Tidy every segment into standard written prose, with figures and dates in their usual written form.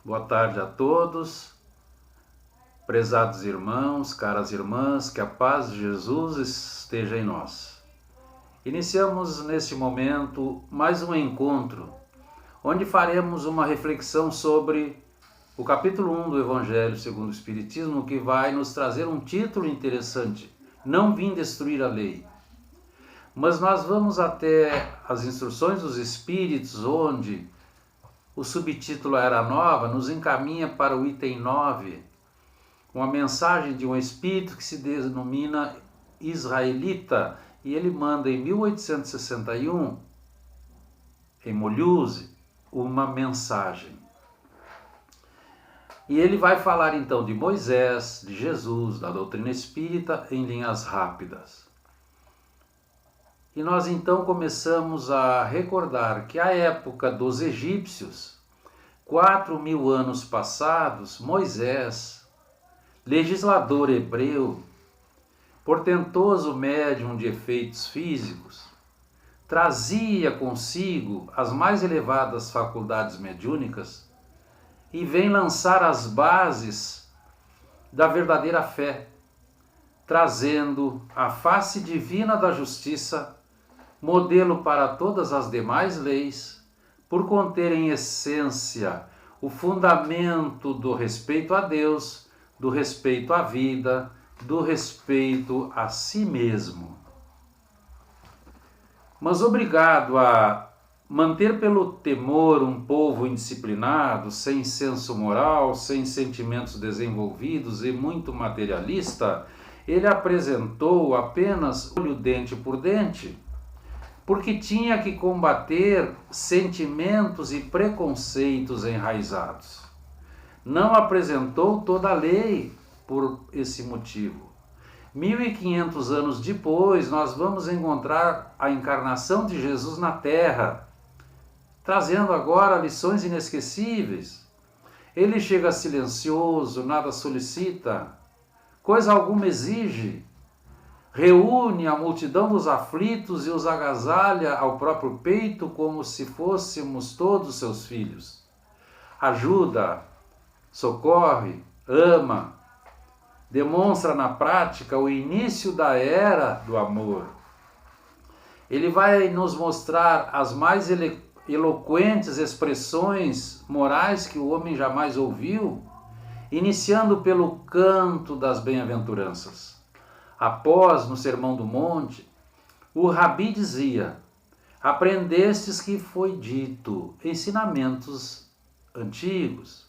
Boa tarde a todos, prezados irmãos, caras irmãs, que a paz de Jesus esteja em nós. Iniciamos neste momento mais um encontro, onde faremos uma reflexão sobre o capítulo 1 do Evangelho segundo o Espiritismo, que vai nos trazer um título interessante: Não vim destruir a lei. Mas nós vamos até as instruções dos Espíritos, onde o subtítulo Era Nova nos encaminha para o item 9, uma mensagem de um espírito que se denomina israelita, e ele manda em 1861, em Mulhouse, uma mensagem. E ele vai falar então de Moisés, de Jesus, da doutrina espírita em linhas rápidas. E nós então começamos a recordar que a época dos egípcios, 4.000 anos passados, Moisés, legislador hebreu, portentoso médium de efeitos físicos, trazia consigo as mais elevadas faculdades mediúnicas e vem lançar as bases da verdadeira fé, trazendo a face divina da justiça, modelo para todas as demais leis, por conter em essência o fundamento do respeito a Deus, do respeito à vida, do respeito a si mesmo. Mas obrigado a manter pelo temor um povo indisciplinado, sem senso moral, sem sentimentos desenvolvidos e muito materialista, ele apresentou apenas olho dente por dente, porque tinha que combater sentimentos e preconceitos enraizados. Não apresentou toda a lei por esse motivo. 1.500 anos depois, nós vamos encontrar a encarnação de Jesus na Terra, trazendo agora lições inesquecíveis. Ele chega silencioso, nada solicita, coisa alguma exige, reúne a multidão dos aflitos e os agasalha ao próprio peito como se fôssemos todos seus filhos. Ajuda, socorre, ama, demonstra na prática o início da era do amor. Ele vai nos mostrar as mais eloquentes expressões morais que o homem jamais ouviu, iniciando pelo canto das bem-aventuranças. Após, no Sermão do Monte, o Rabi dizia: aprendestes que foi dito, ensinamentos antigos,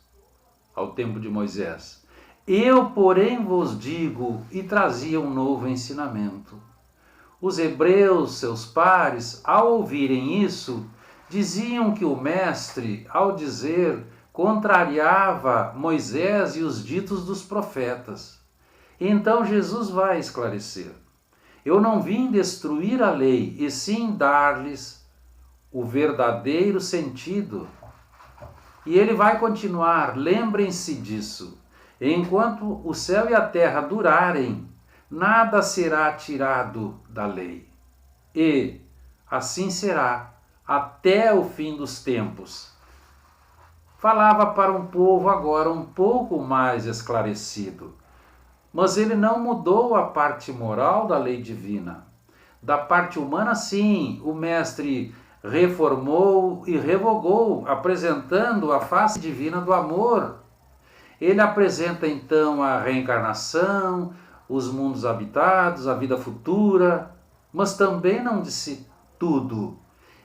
ao tempo de Moisés. Eu, porém, vos digo, e trazia um novo ensinamento. Os hebreus, seus pares, ao ouvirem isso, diziam que o mestre, ao dizer, contrariava Moisés e os ditos dos profetas. Então Jesus vai esclarecer: eu não vim destruir a lei, e sim dar-lhes o verdadeiro sentido. E ele vai continuar: lembrem-se disso, enquanto o céu e a terra durarem, nada será tirado da lei. E assim será até o fim dos tempos. Falava para um povo agora um pouco mais esclarecido. Mas ele não mudou a parte moral da lei divina. Da parte humana, sim, o mestre reformou e revogou, apresentando a face divina do amor. Ele apresenta então a reencarnação, os mundos habitados, a vida futura, mas também não disse tudo.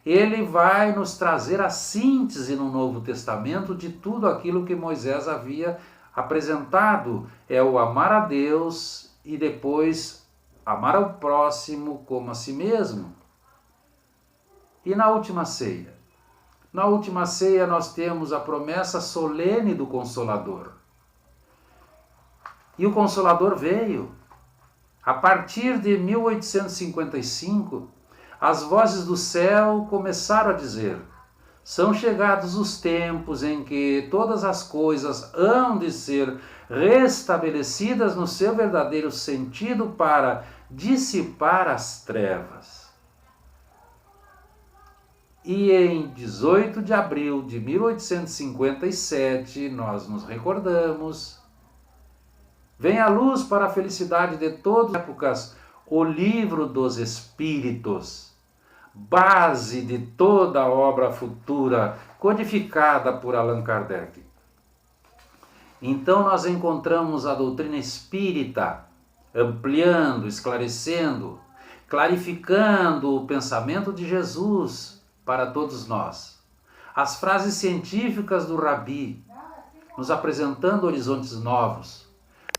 Ele vai nos trazer a síntese no Novo Testamento de tudo aquilo que Moisés havia apresentado. É o amar a Deus e depois amar ao próximo como a si mesmo. E na última ceia? Na última ceia nós temos a promessa solene do Consolador. E o Consolador veio. A partir de 1855, as vozes do céu começaram a dizer: são chegados os tempos em que todas as coisas hão de ser restabelecidas no seu verdadeiro sentido para dissipar as trevas. E em 18 de abril de 1857, nós nos recordamos, vem à luz para a felicidade de todas as épocas o Livro dos Espíritos, base de toda a obra futura, codificada por Allan Kardec. Então nós encontramos a doutrina espírita ampliando, esclarecendo, clarificando o pensamento de Jesus para todos nós. As frases científicas do Rabi, nos apresentando horizontes novos,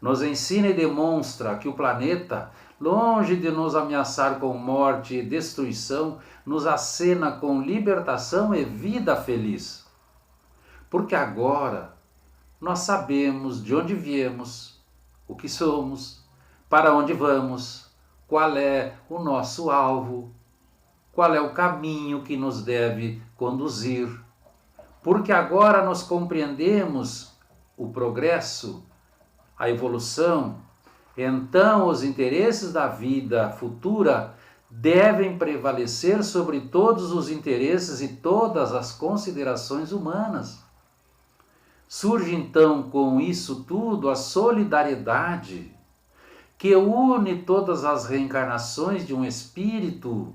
nos ensina e demonstra que o planeta, longe de nos ameaçar com morte e destruição, nos acena com libertação e vida feliz. Porque agora nós sabemos de onde viemos, o que somos, para onde vamos, qual é o nosso alvo, qual é o caminho que nos deve conduzir. Porque agora nós compreendemos o progresso, a evolução, então os interesses da vida futura devem prevalecer sobre todos os interesses e todas as considerações humanas. Surge então com isso tudo a solidariedade que une todas as reencarnações de um espírito,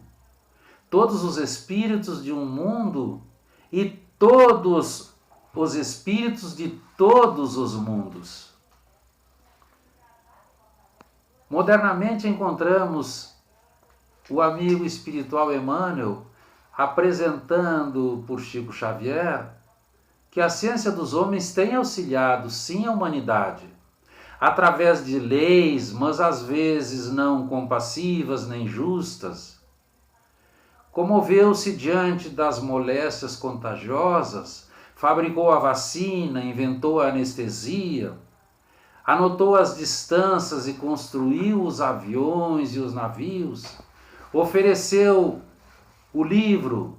todos os espíritos de um mundo e todos os espíritos de todos os mundos. Modernamente encontramos o amigo espiritual Emmanuel apresentando por Chico Xavier que a ciência dos homens tem auxiliado sim a humanidade, através de leis, mas às vezes não compassivas nem justas. Comoveu-se diante das moléstias contagiosas, fabricou a vacina, inventou a anestesia, anotou as distâncias e construiu os aviões e os navios, ofereceu o livro,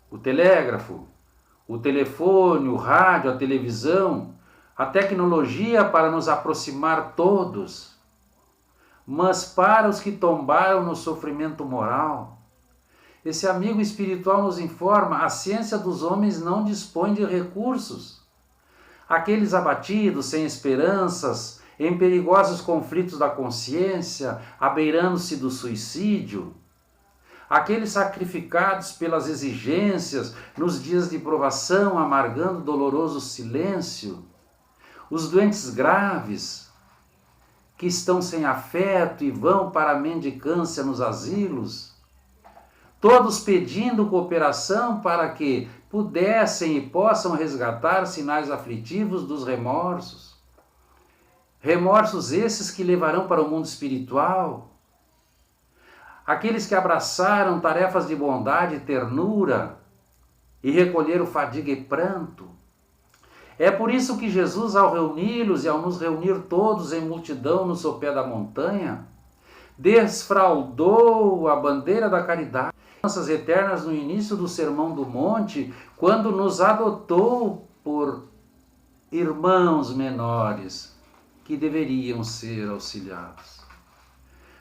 o telégrafo, o telefone, o rádio, a televisão, a tecnologia para nos aproximar todos. Mas para os que tombaram no sofrimento moral, esse amigo espiritual nos informa: a ciência dos homens não dispõe de recursos. Aqueles abatidos, sem esperanças, em perigosos conflitos da consciência, abeirando-se do suicídio, aqueles sacrificados pelas exigências nos dias de provação, amargando doloroso silêncio, os doentes graves, que estão sem afeto e vão para a mendicância nos asilos, todos pedindo cooperação para que pudessem e possam resgatar sinais aflitivos dos remorsos. Remorsos esses que levarão para o mundo espiritual. Aqueles que abraçaram tarefas de bondade e ternura e recolheram fadiga e pranto. É por isso que Jesus, ao reuni-los e ao nos reunir todos em multidão no sopé da montanha, desfraldou a bandeira da caridade, as eternas no início do Sermão do Monte, quando nos adotou por irmãos menores que deveriam ser auxiliados.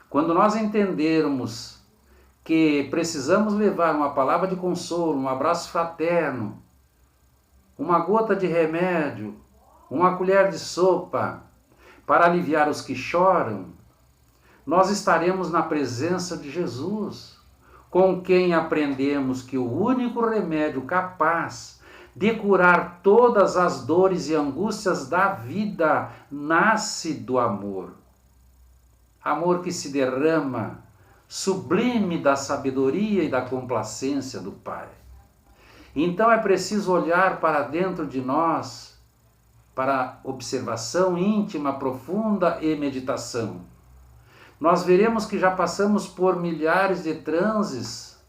Quando nós entendermos que precisamos levar uma palavra de consolo, um abraço fraterno, uma gota de remédio, uma colher de sopa para aliviar os que choram, nós estaremos na presença de Jesus, com quem aprendemos que o único remédio capaz de curar todas as dores e angústias da vida nasce do amor. Amor que se derrama, sublime da sabedoria e da complacência do Pai. Então é preciso olhar para dentro de nós, para observação íntima, profunda e meditação. Nós veremos que já passamos por milhares de transes,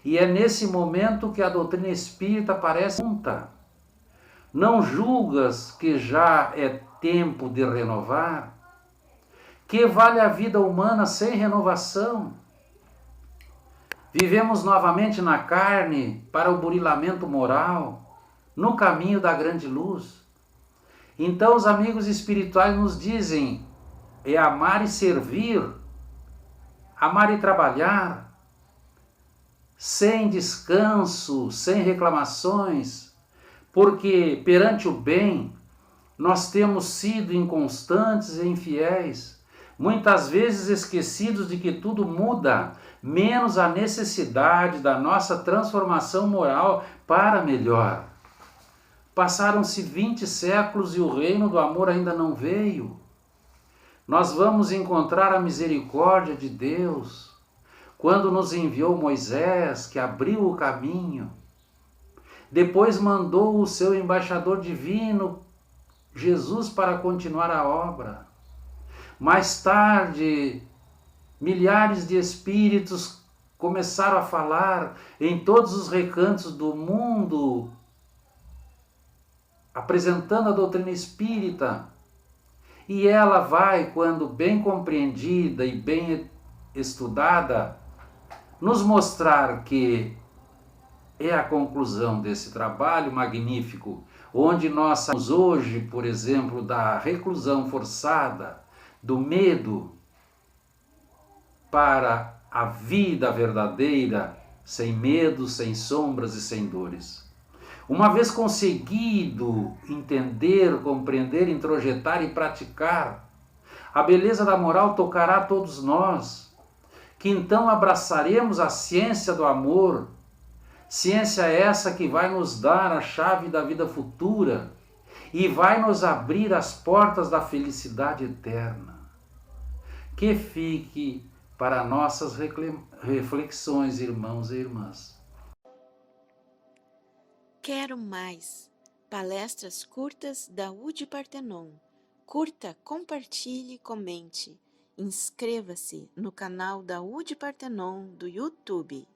e é nesse momento que a doutrina espírita parece junta. Não julgas que já é tempo de renovar? Que vale a vida humana sem renovação? Vivemos novamente na carne para o burilamento moral, no caminho da grande luz. Então os amigos espirituais nos dizem: é amar e servir, amar e trabalhar, sem descanso, sem reclamações, porque perante o bem nós temos sido inconstantes e infiéis, muitas vezes esquecidos de que tudo muda, menos a necessidade da nossa transformação moral para melhor. Passaram-se 20 séculos e o reino do amor ainda não veio. Nós vamos encontrar a misericórdia de Deus quando nos enviou Moisés, que abriu o caminho. Depois mandou o seu embaixador divino, Jesus, para continuar a obra. Mais tarde, milhares de espíritos começaram a falar em todos os recantos do mundo, apresentando a doutrina espírita. E ela vai, quando bem compreendida e bem estudada, nos mostrar que é a conclusão desse trabalho magnífico, onde nós saímos hoje, por exemplo, da reclusão forçada, do medo, para a vida verdadeira, sem medo, sem sombras e sem dores. Uma vez conseguido entender, compreender, introjetar e praticar, a beleza da moral tocará a todos nós, que então abraçaremos a ciência do amor, ciência essa que vai nos dar a chave da vida futura e vai nos abrir as portas da felicidade eterna. Que fique para nossas reflexões, irmãos e irmãs. Quero mais. Palestras curtas da UD Partenon. Curta, compartilhe, comente. Inscreva-se no canal da UD Partenon do YouTube.